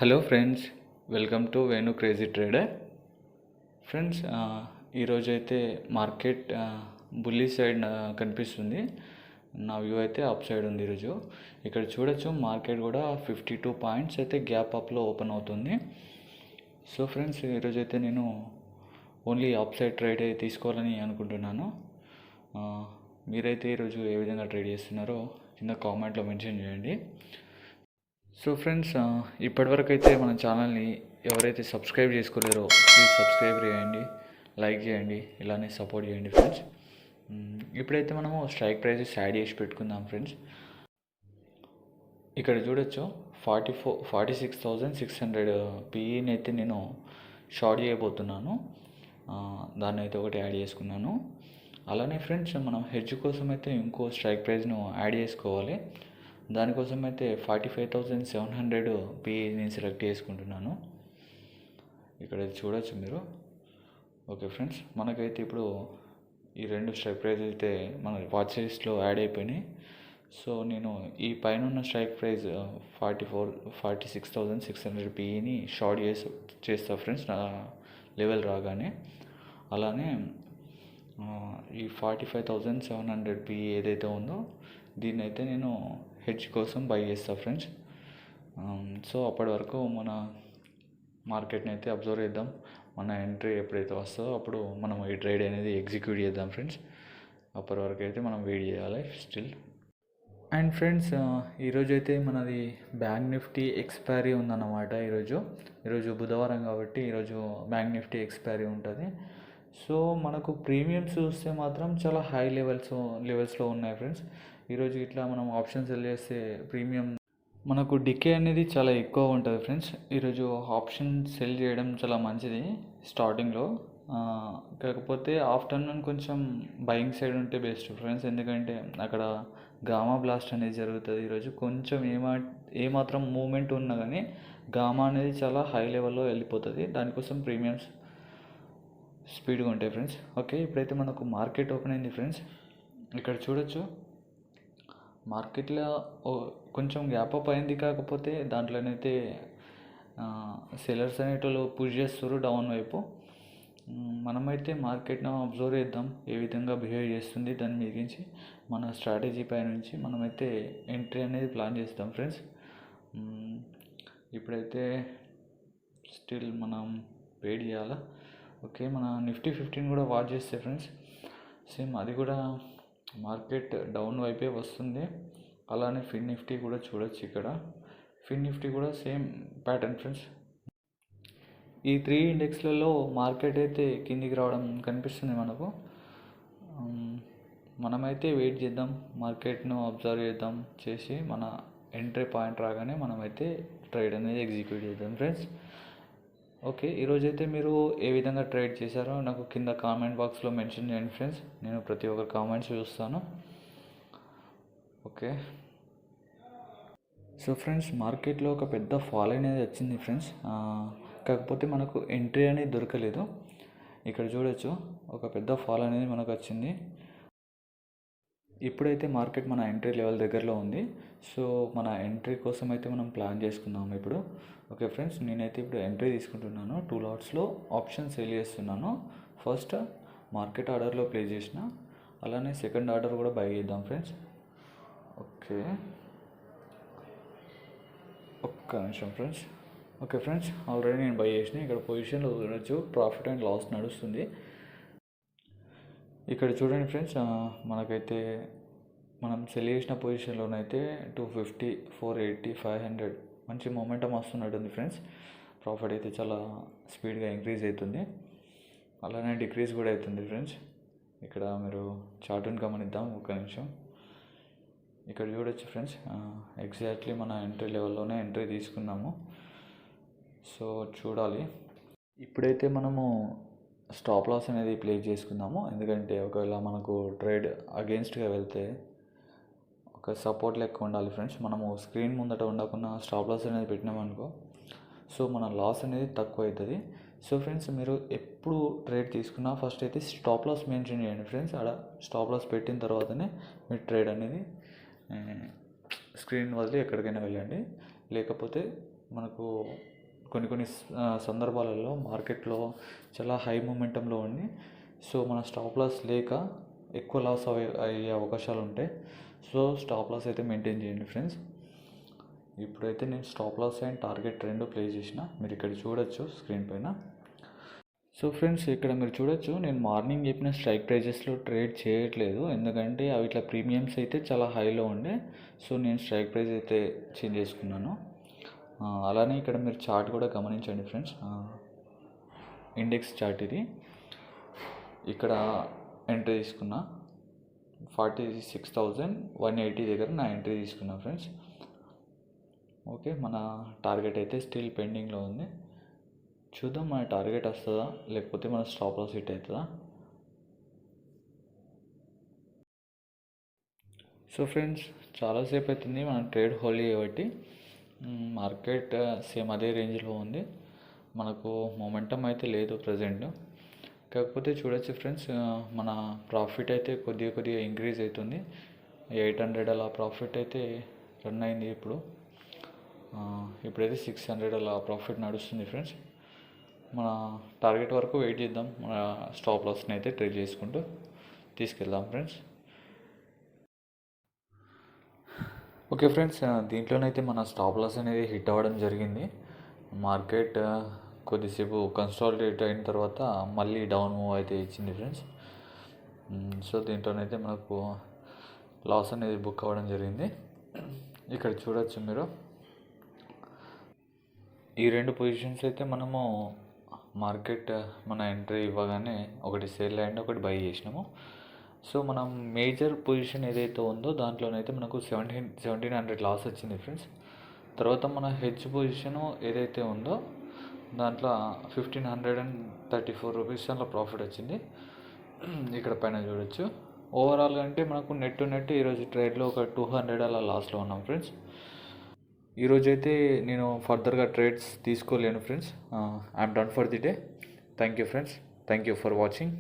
Hello friends, welcome to Venu crazy trader. Friends, ఈరోజైతే market బుల్లి side కనిపిస్తుంది. నా వ్యూ అయితే అప్ సైడ్ ఉంది ఈరోజు. ఇక్కడ చూడొచ్చు మార్కెట్ కూడా 52 పాయింట్స్ అయితే గ్యాప్ అప్లో ఓపెన్ అవుతుంది. సో ఫ్రెండ్స్, ఈరోజైతే నేను ఓన్లీ అప్ సైడ్ ట్రేడ్ తీసుకోవాలని అనుకుంటున్నాను. మీరైతే ఈరోజు ఏ విధంగా ట్రేడ్ చేస్తున్నారో కింద కామెంట్లో మెన్షన్ చేయండి. సో ఫ్రెండ్స్, ఇప్పటివరకు అయితే మన ఛానల్ని ఎవరైతే సబ్స్క్రైబ్ చేసుకోలేరో ప్లీజ్ సబ్స్క్రైబ్ చేయండి, లైక్ చేయండి, ఇలానే సపోర్ట్ చేయండి ఫ్రెండ్స్. ఇప్పుడైతే మనము స్ట్రైక్ ప్రైజెస్ యాడ్ చేసి పెట్టుకుందాం ఫ్రెండ్స్. ఇక్కడ చూడొచ్చు 46,600 పీఈని అయితే నేను షార్ట్ చేయబోతున్నాను. దాన్ని అయితే ఒకటి యాడ్ చేసుకున్నాను. అలానే ఫ్రెండ్స్, మనం హెడ్జ్ కోసం అయితే ఇంకో స్ట్రైక్ ప్రైజ్ను యాడ్ చేసుకోవాలి. దానికోసం అయితే 45,700 పీఈని సెలెక్ట్ చేసుకుంటున్నాను. ఇక్కడ చూడొచ్చు మీరు. ఓకే ఫ్రెండ్స్, మనకైతే ఇప్పుడు ఈ రెండు స్ట్రైక్ ప్రైజ్ అయితే మన వాచ్ లిస్ట్లో యాడ్ అయిపోయినాయి. సో నేను ఈ పైన ఉన్న స్ట్రైక్ ప్రైజ్ 46,600 పీఈని షార్ట్ చేస్తా ఫ్రెండ్స్, నా లెవెల్ రాగానే. అలానే ఈ 45,700 పీఈ ఏదైతే ఉందో దీన్ని అయితే నేను హెడ్జ్ కోసం బై చేస్తా ఫ్రెండ్స్. సో అప్పటి వరకు మన మార్కెట్ని అయితే అబ్జర్వ్ చేద్దాం. మన ఎంట్రీ ఎప్పుడైతే వస్తుందో అప్పుడు మనం ఈ ట్రేడ్ అనేది ఎగ్జిక్యూట్ చేద్దాం ఫ్రెండ్స్. అప్పటి వరకు అయితే మనం వెయిట్ చేయాలి స్టిల్. అండ్ ఫ్రెండ్స్, ఈరోజు అయితే మనది బ్యాంక్ నిఫ్టీ ఎక్స్పైరీ ఉందన్నమాట. ఈరోజు బుధవారం కాబట్టి ఈరోజు బ్యాంక్ నిఫ్టీ ఎక్స్పైరీ ఉంటుంది. సో మనకు ప్రీమియమ్స్ చూస్తే మాత్రం చాలా హై లెవెల్స్లో ఉన్నాయి ఫ్రెండ్స్. ఈరోజు ఇట్లా మనం ఆప్షన్ సెల్ చేస్తే ప్రీమియం మనకు డికే అనేది చాలా ఎక్కువ ఉంటుంది ఫ్రెండ్స్. ఈరోజు ఆప్షన్ సెల్ చేయడం చాలా మంచిది స్టార్టింగ్లో. కాకపోతే ఆఫ్టర్నూన్ కొంచెం బయింగ్ సైడ్ ఉంటే బెస్ట్ ఫ్రెండ్స్, ఎందుకంటే అక్కడ గామా బ్లాస్ట్ అనేది జరుగుతుంది. ఈరోజు కొంచెం ఏమాత్రం మూమెంట్ ఉన్నా కానీ గామా అనేది చాలా హై లెవెల్లో వెళ్ళిపోతుంది. దానికోసం ప్రీమియమ్స్ స్పీడ్గా ఉంటాయి ఫ్రెండ్స్. ఓకే, ఇప్పుడైతే మనకు మార్కెట్ ఓపెన్ అయింది ఫ్రెండ్స్. ఇక్కడ చూడొచ్చు మార్కెట్లో కొంచెం గ్యాప్ అప్ అయింది. కాకపోతే దాంట్లోనైతే సెలర్స్ అనేటోళ్ళు పుష్ చేస్తారు డౌన్ వైపు. మనమైతే మార్కెట్ను అబ్జర్వ్ చేద్దాం ఏ విధంగా బిహేవ్ చేస్తుంది. దాని మించి మన స్ట్రాటజీ పై నుంచి మనమైతే ఎంట్రీ అనేది ప్లాన్ చేస్తాం ఫ్రెండ్స్. ఇప్పుడైతే స్టిల్ మనం వెయిట్ చేయాలా. ఓకే, మన నిఫ్టీ 15 కూడా వాచ్ చేస్తే ఫ్రెండ్స్ సేమ్ అది కూడా మార్కెట్ డౌన్ వైపే వస్తుంది. అలానే ఫిన్ నిఫ్టీ కూడా చూడొచ్చు. ఇక్కడ ఫిన్ నిఫ్టీ కూడా సేమ్ ప్యాటర్న్ ఫ్రెండ్స్. ఈ 3 ఇండెక్స్లలో మార్కెట్ అయితే కిందికి రావడం కనిపిస్తుంది మనకు. మనమైతే వెయిట్ చేద్దాం, మార్కెట్ను అబ్జర్వ్ చేద్దాం చేసి మన ఎంట్రీ పాయింట్ రాగానే మనమైతే ట్రేడ్ అనేది ఎగ్జిక్యూట్ చేద్దాం ఫ్రెండ్స్. ఓకే, ఈరోజైతే మీరు ఏ విధంగా ట్రేడ్ చేశారో నాకు కింద కామెంట్ బాక్స్లో మెన్షన్ చేయండి ఫ్రెండ్స్. నేను ప్రతి ఒక్క కామెంట్స్ చూస్తాను. ఓకే, సో ఫ్రెండ్స్, మార్కెట్లో ఒక పెద్ద ఫాల్ అనేది వచ్చింది ఫ్రెండ్స్. కాకపోతే మనకు ఎంట్రీ అనేది దొరకలేదు. ఇక్కడ చూడొచ్చు ఒక పెద్ద ఫాల్ అనేది మనకు వచ్చింది. ఇప్పుడైతే మార్కెట్ మన ఎంట్రీ లెవెల్ దగ్గరలో ఉంది. సో మన ఎంట్రీ కోసం అయితే మనం ప్లాన్ చేసుకుందాం ఇప్పుడు. ఓకే ఫ్రెండ్స్, నేనైతే ఇప్పుడు ఎంట్రీ తీసుకుంటున్నాను. 2 లాట్స్లో ఆప్షన్ సేల్ చేస్తున్నాను. ఫస్ట్ మార్కెట్ ఆర్డర్లో ప్లేస్ చేసిన, అలానే సెకండ్ ఆర్డర్ కూడా బై చేద్దాం ఫ్రెండ్స్. ఓకే, ఒక్క నిమిషం ఫ్రెండ్స్. ఓకే ఫ్రెండ్స్, ఆల్రెడీ నేను బై చేసిన. ఇక్కడ పొజిషన్లో చూడొచ్చు ప్రాఫిట్ అండ్ లాస్ నడుస్తుంది. ఇక్కడ చూడండి ఫ్రెండ్స్, మనకైతే మనం సెల్ చేసిన పొజిషన్లోనైతే 250, 480, 500 మంచి మొమెంటం వస్తున్నట్టుంది ఫ్రెండ్స్. ప్రాఫిట్ అయితే చాలా స్పీడ్గా ఇంక్రీజ్ అవుతుంది, అలానే డిక్రీజ్ కూడా అవుతుంది ఫ్రెండ్స్. ఇక్కడ మీరు చార్ట్ని గమనిద్దాం ఒక నిమిషం. ఇక్కడ చూడొచ్చు ఫ్రెండ్స్, ఎగ్జాక్ట్లీ మన ఎంట్రీ లెవెల్లోనే ఎంట్రీ తీసుకున్నాము. సో చూడాలి. ఇప్పుడైతే మనము స్టాప్ లాస్ అనేది ప్లేస్ చేసుకుందాము, ఎందుకంటే ఒకవేళ మనకు ట్రేడ్ అగెన్స్ట్గా వెళ్తే ఒక సపోర్ట్ లెక్క ఉండాలి ఫ్రెండ్స్. మనము స్క్రీన్ ముందట ఉండకుండా స్టాప్ లాస్ అనేది పెట్టినామనుకో, సో మన లాస్ అనేది తక్కువ అవుతుంది. సో ఫ్రెండ్స్, మీరు ఎప్పుడు ట్రేడ్ తీసుకున్నా ఫస్ట్ అయితే స్టాప్ లాస్ మెన్షన్ చేయండి ఫ్రెండ్స్. అక్కడ స్టాప్ లాస్ పెట్టిన తర్వాతనే మీరు ట్రేడ్ అనేది స్క్రీన్ వదిలి ఎక్కడికైనా వెళ్ళండి. లేకపోతే మనకు కొన్ని సందర్భాలలో మార్కెట్లో చాలా హై మూమెంటంలో ఉండి సో మన స్టాప్ లాస్ లేక ఎక్కువ లాస్ అయ్యే అవకాశాలు ఉంటాయి. సో స్టాప్ లాస్ అయితే మెయింటైన్ చేయండి ఫ్రెండ్స్. ఇప్పుడైతే నేను స్టాప్ లాస్ అండ్ టార్గెట్ రెండు ప్లే చేసిన, మీరు ఇక్కడ చూడొచ్చు స్క్రీన్ పైన. సో ఫ్రెండ్స్, ఇక్కడ మీరు చూడొచ్చు నేను మార్నింగ్ చెప్పిన స్ట్రైక్ ప్రైజెస్లో ట్రేడ్ చేయట్లేదు, ఎందుకంటే అవి ఇట్లా ప్రీమియమ్స్ అయితే చాలా హైలో ఉండే. సో నేను స్ట్రైక్ ప్రైస్ అయితే చేంజ్ చేసుకున్నాను. అలానే ఇక్కడ మీరు చార్ట్ కూడా గమనించండి ఫ్రెండ్స్. ఇండెక్స్ చార్ట్ ఇది. ఇక్కడ ఎంట్రీ తీసుకున్నా 46,180 దగ్గర నా ఎంట్రీ తీసుకున్నా ఫ్రెండ్స్. ఓకే, మన టార్గెట్ అయితే స్టిల్ పెండింగ్లో ఉంది. చూద్దాం మన టార్గెట్ వస్తుందా లేకపోతే మన స్టాప్ లాస్ హిట్ అవుతుందా. సో ఫ్రెండ్స్, చాలాసేపు అవుతుంది మన ట్రేడ్ హోల్డ్ చేయబట్టి. మార్కెట్ సేమ్ అదే రేంజ్లో ఉంది, మనకు మొమెంటం అయితే లేదు ప్రజెంట్. కాకపోతే చూడొచ్చు ఫ్రెండ్స్, మన ప్రాఫిట్ అయితే కొద్దిగా ఇంక్రీజ్ అవుతుంది. 800 అలా ప్రాఫిట్ అయితే రన్ అయింది. ఇప్పుడైతే 600 అలా ప్రాఫిట్ నడుస్తుంది ఫ్రెండ్స్. మన టార్గెట్ వరకు వెయిట్ చేద్దాం, మన స్టాప్ లాస్ని అయితే ట్రేడ్ చేసుకుంటూ తీసుకెళ్దాం ఫ్రెండ్స్. ఓకే ఫ్రెండ్స్, దీంట్లోనైతే మన స్టాప్ లాస్ అనేది హిట్ అవ్వడం జరిగింది. మార్కెట్ కొద్దిసేపు కన్సాలిడేట్ అయిన తర్వాత మళ్ళీ డౌన్ మూవ్ అయితే ఇచ్చింది ఫ్రెండ్స్. సో దీంట్లోనైతే మనకు లాస్ అనేది బుక్ అవ్వడం జరిగింది. ఇక్కడ చూడొచ్చు మీరు, ఈ రెండు పొజిషన్స్ అయితే మనము మార్కెట్ మన ఎంట్రీ ఇవ్వగానే ఒకటి సేల్ అండ్ ఒకటి బై చేసినాము. సో మనం మేజర్ పొజిషన్ ఏదైతే ఉందో దాంట్లోనైతే మనకు 1700 లాస్ వచ్చింది ఫ్రెండ్స్. తర్వాత మన హెడ్జ్ పొజిషన్ ఏదైతే ఉందో దాంట్లో 1534 రూపీస్ అలా ప్రాఫిట్ వచ్చింది. ఇక్కడ పైన చూడొచ్చు. ఓవరాల్గా అంటే మనకు నెట్ ఈరోజు ట్రేడ్లో ఒక 200 అలా లాస్లో ఉన్నాం ఫ్రెండ్స్. ఈరోజైతే నేను ఫర్దర్గా ట్రేడ్స్ తీసుకోలేను friends. I'm done for the day. Thank you friends. Thank you for watching.